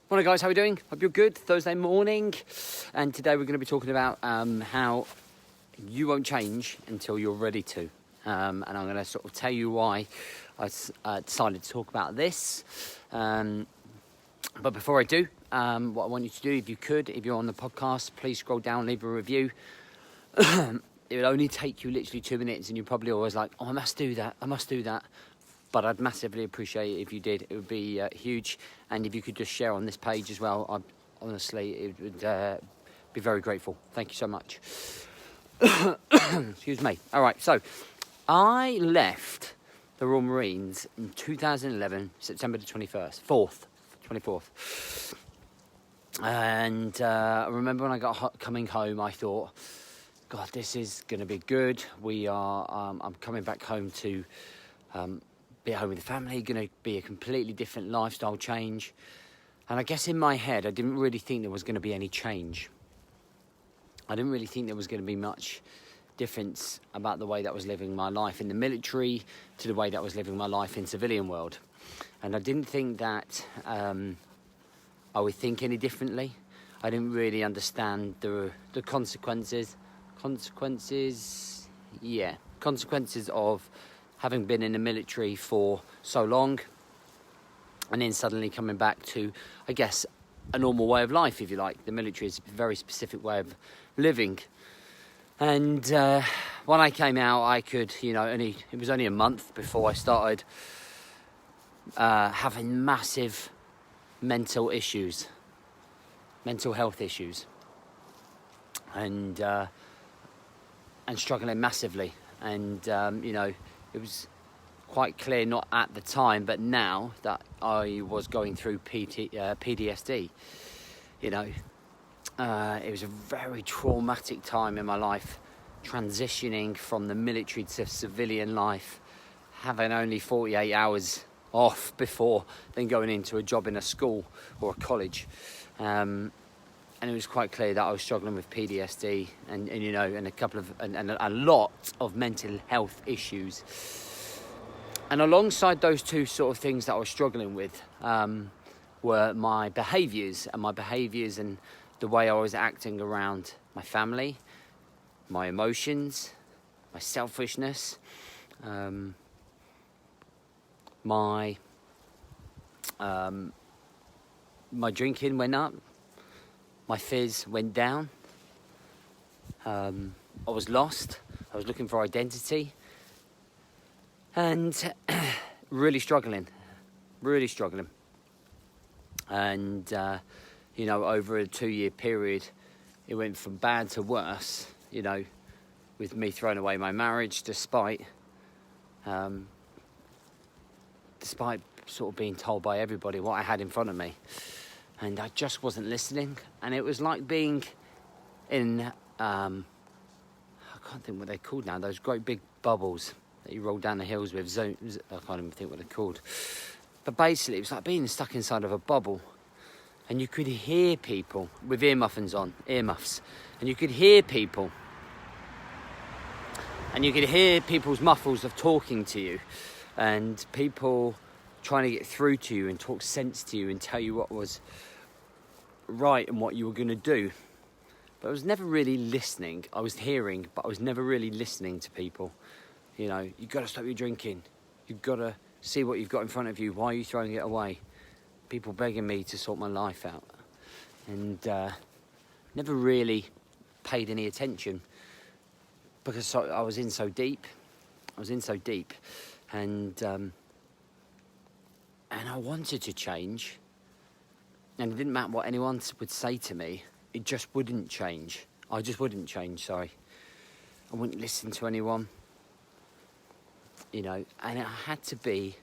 Morning guys, how are we doing? Hope you're good. Thursday morning, and today we're going to be talking about how you won't change until you're ready to. And I'm going to sort of tell you why I decided to talk about this. But before I do, what I want you to do, if you could, if you're on the podcast, please scroll down, leave a review. It would only take you literally 2 minutes, and you're probably always like, oh, I must do that. But I'd massively appreciate it if you did. It would be huge. And if you could just share on this page as well, honestly, it would be very grateful. Thank you so much. Excuse me. All right, so I left the Royal Marines in 2011, September the 24th. And I remember when I got coming home, I thought, God, this is going to be good. I'm coming back home to be at home with the family, going to be a completely different lifestyle change. And I guess in my head, I didn't really think there was going to be any change. I didn't really think there was going to be much difference about the way that I was living my life in the military to the way that I was living my life in civilian world. And I didn't think that I would think any differently. I didn't really understand the consequences of having been in the military for so long and then suddenly coming back to, I guess, a normal way of life, if you like. The military is a very specific way of living. And when I came out, I could, it was only a month before I started having massive mental health issues, and struggling massively. And, it was quite clear, not at the time, but now that I was going through PTSD. It was a very traumatic time in my life, transitioning from the military to civilian life, having only 48 hours off before then going into a job in a school or a college. And it was quite clear that I was struggling with PTSD and a lot of mental health issues. And alongside those two sort of things that I was struggling with were my behaviours and the way I was acting around my family, my emotions, my selfishness, my drinking went up. My fizz went down. I was lost. I was looking for identity. And really struggling. And, over a 2-year period, it went from bad to worse, with me throwing away my marriage despite sort of being told by everybody what I had in front of me. And I just wasn't listening. And it was like being in, I can't think what they're called now, those great big bubbles that you roll down the hills with. I can't even think what they're called. But basically, it was like being stuck inside of a bubble. And you could hear people with earmuffs. And you could hear people. And you could hear people's muffles of talking to you. And people trying to get through to you and talk sense to you and tell you what was right and what you were going to do. But I was never really listening. I was hearing, but I was never really listening to people. You've got to stop your drinking. You've got to see what you've got in front of you. Why are you throwing it away? People begging me to sort my life out. And never really paid any attention because I was in so deep. And I wanted to change, and it didn't matter what anyone would say to me, it just wouldn't change. I just wouldn't change, I wouldn't listen to anyone, and it had to be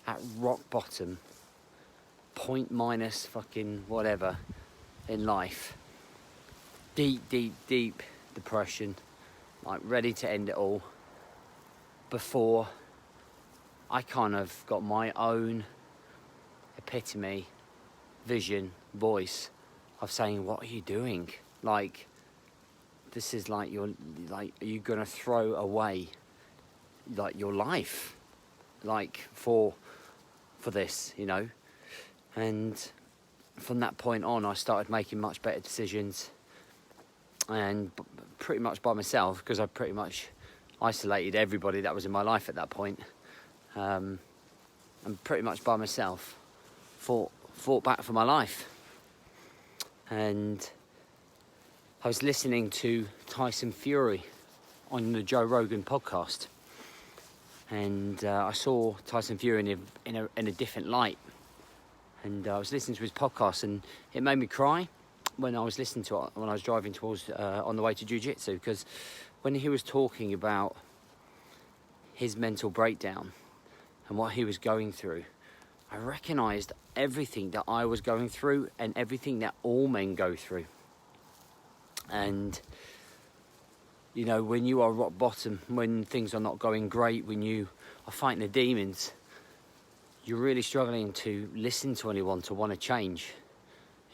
at rock bottom, point minus fucking whatever in life. Deep depression, like ready to end it all, before I kind of got my own epitome, vision, voice of saying, what are you doing? Like, this is like, are you gonna throw away like your life, like for this, And from that point on, I started making much better decisions, and pretty much by myself, because I pretty much isolated everybody that was in my life at that point, and pretty much by myself fought back for my life. And I was listening to Tyson Fury on the Joe Rogan podcast, and I saw Tyson Fury in a different light. And I was listening to his podcast, and it made me cry when I was listening to it when I was driving towards on the way to jiu-jitsu, because when he was talking about his mental breakdown and what he was going through, I recognised everything that I was going through and everything that all men go through. And you know, when you are rock bottom, when things are not going great, when you are fighting the demons, you're really struggling to listen to anyone to want to change.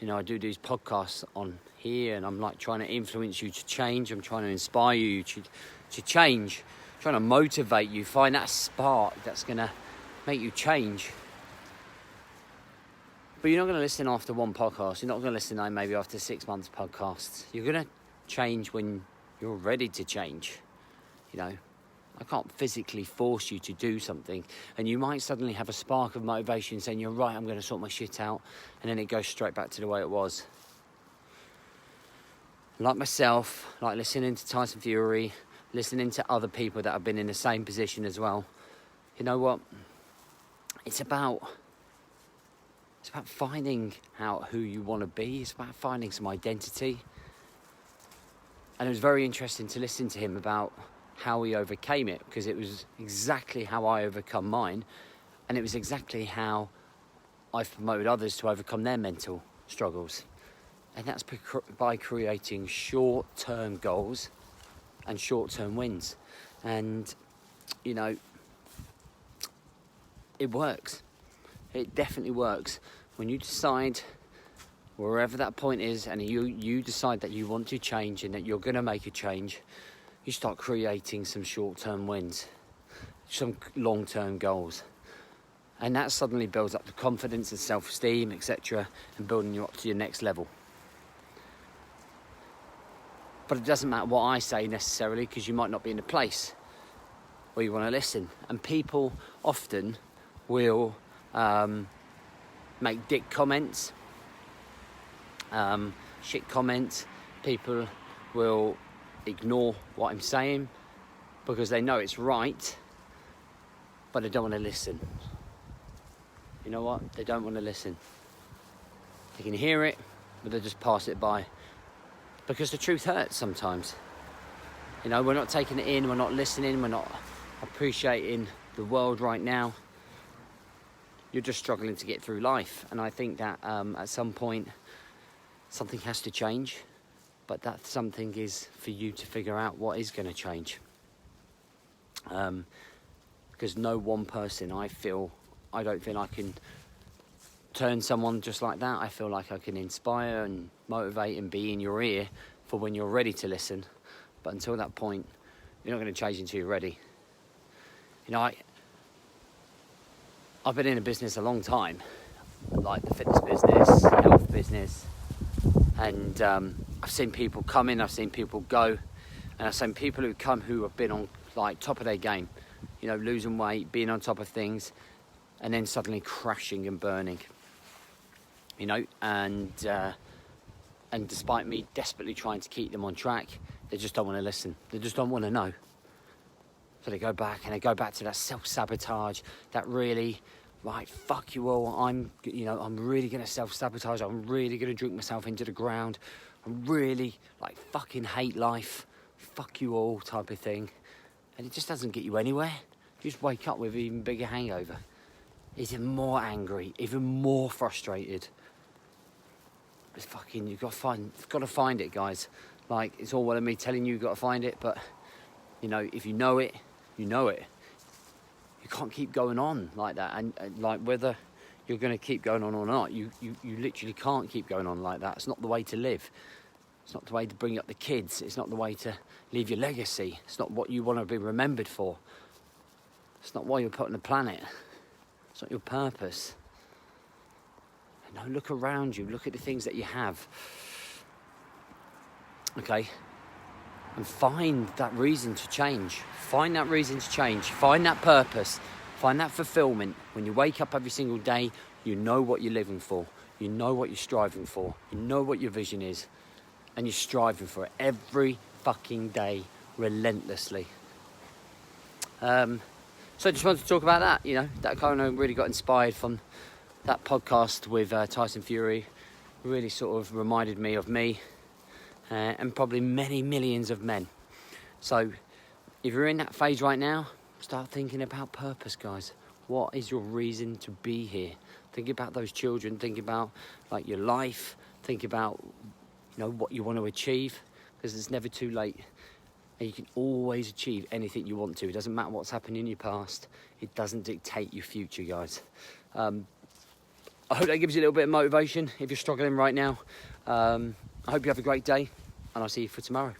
You know, I do these podcasts on here, and I'm like trying to influence you to change. I'm trying to inspire you to change, trying to motivate you, find that spark that's going to make you change. But you're not going to listen after one podcast. You're not going to listen maybe after 6 months podcasts. You're going to change when you're ready to change. You know, I can't physically force you to do something, and you might suddenly have a spark of motivation saying, you're right, I'm going to sort my shit out, and then it goes straight back to the way it was. Like myself, like listening to Tyson Fury, listening to other people that have been in the same position as well. You know what? It's about finding out who you want to be. It's about finding some identity. And it was very interesting to listen to him about how he overcame it, because it was exactly how I overcome mine, and it was exactly how I've promoted others to overcome their mental struggles. And that's by creating short-term goals and short-term wins. And, you know, it works. It definitely works. When you decide, wherever that point is, and you decide that you want to change and that you're going to make a change, you start creating some short-term wins, some long-term goals. And that suddenly builds up the confidence and self-esteem, etc., and building you up to your next level. But it doesn't matter what I say necessarily, because you might not be in a place where you want to listen. And people often will make dick comments, shit comments. People will ignore what I'm saying because they know it's right, but they don't want to listen. You know what? They don't want to listen. They can hear it, but they just pass it by, because the truth hurts sometimes. You know, we're not taking it in, we're not listening, we're not appreciating the world right now. You're just struggling to get through life. And I think that at some point something has to change, but that something is for you to figure out what is going to change. Because no one person, I don't feel I can turn someone just like that. I feel like I can inspire and motivate and be in your ear for when you're ready to listen. But until that point, you're not going to change until you're ready. You know, I've been in a business a long time, like the fitness business, health business, and I've seen people come in, I've seen people go, and I've seen people who come who have been on like top of their game, you know, losing weight, being on top of things, and then suddenly crashing and burning, you know, and despite me desperately trying to keep them on track, they just don't want to listen. They just don't want to know. So they go back to that self-sabotage, that really, right, fuck you all, I'm really going to self-sabotage, I'm really going to drink myself into the ground, I'm really, like, fucking hate life, fuck you all type of thing. And it just doesn't get you anywhere. You just wake up with an even bigger hangover, even more angry, even more frustrated. It's fucking, you've got to find it, guys. Like, it's all well of me telling you you've got to find it, but, you know, if you know it, you know it. You can't keep going on like that, and like, whether you're going to keep going on or not, you literally can't keep going on like that. It's not the way to live. It's not the way to bring up the kids. It's not the way to leave your legacy. It's not what you want to be remembered for. It's not why you're put on the planet. It's not your purpose. You know, look around you, look at the things that you have. Okay? And find that reason to change. Find that reason to change. Find that purpose. Find that fulfillment. When you wake up every single day, you know what you're living for. You know what you're striving for. You know what your vision is. And you're striving for it every fucking day, relentlessly. So I just wanted to talk about that, you know. That kind of really got inspired from that podcast with Tyson Fury. Really sort of reminded me of me. And probably many millions of men. So if you're in that phase right now, start thinking about purpose, guys. What is your reason to be here? Think about those children. Think about like your life. Think about, you know, what you want to achieve, because it's never too late. And you can always achieve anything you want to. It doesn't matter what's happened in your past. It doesn't dictate your future, guys. I hope that gives you a little bit of motivation if you're struggling right now. I hope you have a great day, and I'll see you for tomorrow.